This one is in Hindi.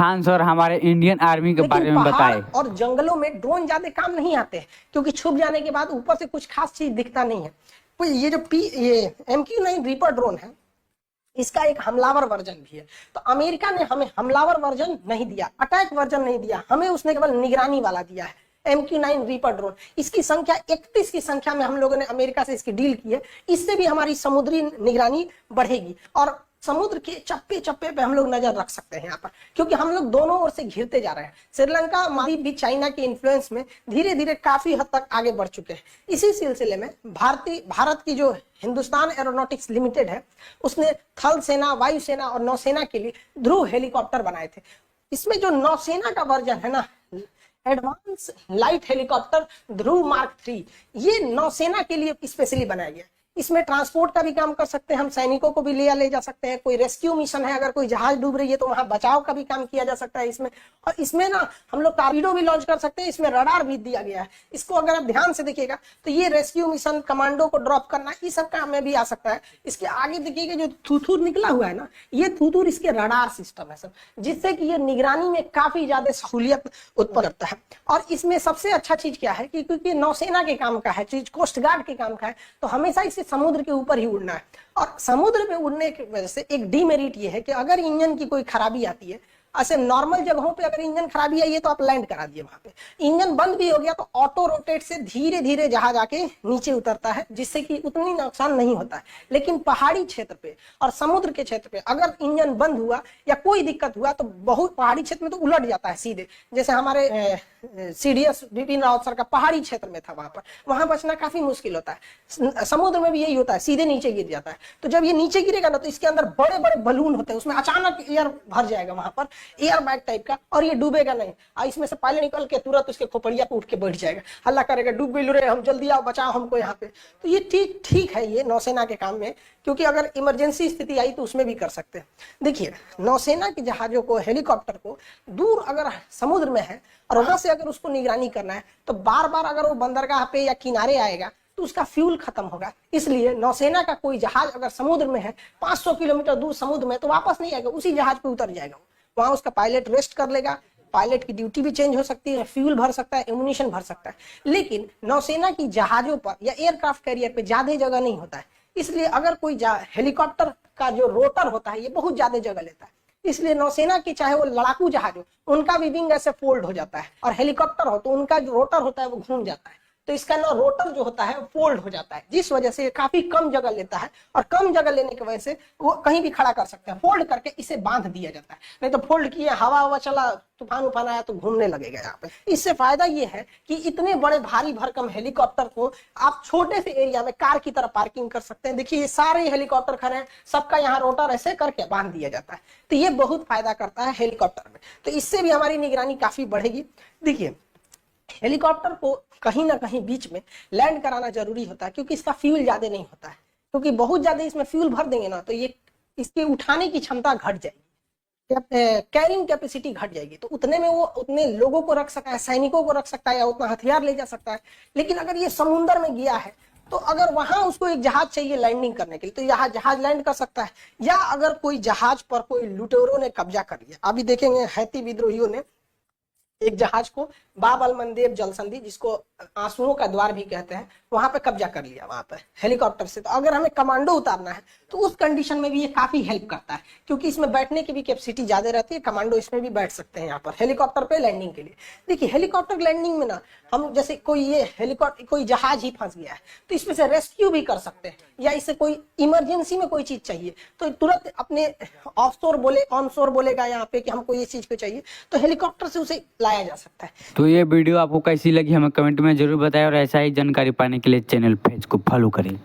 खान सर हमारे इंडियन आर्मी के बारे में बताए। और जंगलों में ड्रोन ज्यादा काम नहीं आते हैं क्योंकि छुप जाने के बाद ऊपर से कुछ खास चीज दिखता नहीं है। तो ये जो ये MQ-9 रीपर ड्रोन है, इसका एक हमलावर वर्जन भी है। तो अमेरिका ने हमें हमलावर वर्जन नहीं दिया, अटैक वर्जन नहीं दिया, हमें उसने केवल निगरानी वाला दिया है, MQ-9 रीपर ड्रोन। इसकी संख्या 31 की संख्या में हम लोगों ने अमेरिका से इसकी डील की है। इससे भी हमारी समुद्री निगरानी बढ़ेगी और समुद्र के चप्पे चप्पे पे हम लोग नजर रख सकते हैं यहाँ पर, क्योंकि हम लोग दोनों ओर से घिरते जा रहे हैं। श्रीलंका मालदीव भी चाइना के इन्फ्लुएंस में धीरे धीरे काफी हद तक आगे बढ़ चुके हैं। इसी सिलसिले में भारत की जो हिंदुस्तान एरोनॉटिक्स लिमिटेड है, उसने थल सेना, वायुसेना और नौसेना के लिए ध्रुव हेलीकॉप्टर बनाए थे। इसमें जो नौसेना का वर्जन है ना, एडवांस लाइट हेलीकॉप्टर ध्रुव मार्क 3, ये नौसेना के लिए स्पेशली बनाया गया। इसमें ट्रांसपोर्ट का भी काम कर सकते हैं, हम सैनिकों को भी ले जा सकते हैं। कोई रेस्क्यू मिशन है, अगर कोई जहाज डूब रही है तो वहां बचाव का भी काम किया जा सकता है इसमें। और इसमें ना हम लोग टॉर्पीडो भी लॉन्च कर सकते हैं, इसमें रडार भी दिया गया है। इसको अगर आप ध्यान से देखिएगा तो ये रेस्क्यू मिशन, कमांडो को ड्रॉप करना, ये सब काम में भी आ सकता है। इसके आगे देखिएगा जो थूथूर निकला हुआ है ना, ये थूथूर इसके रडार सिस्टम है सब, जिससे कि ये निगरानी में काफी ज्यादा सहूलियत उत्पन्न करता है। और इसमें सबसे अच्छा चीज क्या है कि क्योंकि नौसेना के काम का है चीज, कोस्ट गार्ड के काम का है, तो हमेशा इसे समुद्र के ऊपर ही उड़ना है। और समुद्र में उड़ने की वजह से एक डीमेरिट ये है कि अगर इंजन की कोई खराबी आती है, ऐसे नॉर्मल जगहों पे अगर इंजन खराबी आई है तो आप लैंड करा दिए, वहां पे इंजन बंद भी हो गया तो ऑटो रोटेट से धीरे धीरे जहाज आके नीचे उतरता है, जिससे कि उतनी नुकसान नहीं होता है। लेकिन पहाड़ी क्षेत्र पे और समुद्र के क्षेत्र पे अगर इंजन बंद हुआ या कोई दिक्कत हुआ तो बहुत पहाड़ी क्षेत्र में तो उलट जाता है सीधे। जैसे हमारे CDS बिपिन रावत सर का पहाड़ी क्षेत्र में था, वहां बचना काफी मुश्किल होता है। समुद्र में भी यही होता है, सीधे नीचे गिर जाता है। तो जब ये नीचे गिरेगा ना तो इसके अंदर बड़े बड़े बलून होते हैं, उसमें अचानक एयर भर जाएगा वहां पर, एयर बैग टाइप का, और ये डूबेगा नहीं। और इसमें से पायलट निकल के तुरंत उसके खोपड़िया पे उठ के बैठ जाएगा, हल्ला करेगा, डूब गई रे, हम जल्दी आओ, बचाओ हमको यहाँ पे। तो ये ठीक है ये नौसेना के काम में, क्योंकि अगर इमरजेंसी स्थिति आई तो उसमें भी कर सकते हैं। देखिए नौसेना के जहाजों को, हेलीकॉप्टर को दूर अगर समुद्र में है और वहां से अगर उसको निगरानी करना है तो बार बार अगर वो बंदरगाह पे या किनारे आएगा तो उसका फ्यूल खत्म होगा। इसलिए नौसेना का कोई जहाज अगर समुद्र में है 500 किलोमीटर दूर समुद्र में, तो वापस नहीं आएगा, उसी जहाज पे उतर जाएगा। वहां उसका पायलट रेस्ट कर लेगा, पायलट की ड्यूटी भी चेंज हो सकती है, फ्यूल भर सकता है, एमुनिशन भर सकता है। लेकिन नौसेना की जहाजों पर या एयरक्राफ्ट कैरियर पे ज्यादा जगह नहीं होता है, इसलिए अगर कोई हेलीकॉप्टर का जो रोटर होता है ये बहुत ज्यादा जगह लेता है। इसलिए नौसेना की चाहे वो लड़ाकू जहाज हो, उनका भी विंग ऐसे फोल्ड हो जाता है, और हेलीकॉप्टर हो तो उनका जो रोटर होता है वो घूम जाता है। तो इसका ना रोटर जो होता है फोल्ड हो जाता है, जिस वजह से काफी कम जगह लेता है, और कम जगह लेने की वजह से वो कहीं भी खड़ा कर सकते हैं। फोल्ड करके इसे बांध दिया जाता है, नहीं तो फोल्ड किए, हवा चला, तूफान उफान आया तो घूमने लगेगा यहाँ पे। इससे फायदा ये है कि इतने बड़े भारी भरकम हेलीकॉप्टर को आप छोटे से एरिया में कार की तरह पार्किंग कर सकते हैं। देखिए ये सारे हेलीकॉप्टर खड़े हैं, सबका यहाँ रोटर ऐसे करके बांध दिया जाता है। तो ये बहुत फायदा करता है हेलीकॉप्टर में, तो इससे भी हमारी निगरानी काफी बढ़ेगी। देखिए हेलीकॉप्टर को कहीं ना कहीं बीच में लैंड कराना जरूरी होता है, क्योंकि इसका फ्यूल ज्यादा नहीं होता है, क्योंकि बहुत ज्यादा इसमें फ्यूल भर देंगे ना तो ये इसके उठाने की क्षमता घट जाएगी, कैरिंग कैपेसिटी घट जाएगी। तो उतने में वो उतने लोगों को रख सकता है, सैनिकों को रख सकता है, या उतना हथियार ले जा सकता है। लेकिन अगर ये समुद्र में गया है तो अगर वहां उसको एक जहाज चाहिए लैंडिंग करने के लिए, तो यहाँ जहाज लैंड कर सकता है। या अगर कोई जहाज पर कोई लुटेरों ने कब्जा कर लिया, अभी देखेंगे हैती विद्रोहियों ने एक जहाज को बाब अल मंदेब जलसंधि, जिसको आंसुओं का द्वार भी कहते हैं, वहां पे कब्जा कर लिया वहां पे हेलीकॉप्टर से। तो अगर हमें कमांडो उतारना है तो उस कंडीशन में भी ये काफी हेल्प करता है, क्योंकि इसमें बैठने की भी कैपेसिटी ज्यादा रहती है। कमांडो इसमें भी बैठ सकते हैं यहाँ पर हेलीकॉप्टर पे लैंडिंग के लिए। देखिए हेलीकॉप्टर लैंडिंग में ना हम, जैसे कोई ये हेलीकॉप्टर कोई जहाज ही फंस गया है तो इसमें से रेस्क्यू भी कर सकते हैं, या इसे कोई इमरजेंसी में कोई चीज चाहिए तो तुरंत अपने ऑफशोर बोले ऑनशोर बोलेगा यहाँ पे कि हमको ये चीज को चाहिए, तो हेलीकॉप्टर से उसे लाया जा सकता है। तो ये वीडियो आपको कैसी लगी हमें कमेंट में जरूर बताएं, और ऐसा ही जानकारी पाने के लिए चैनल पेज को फॉलो करें।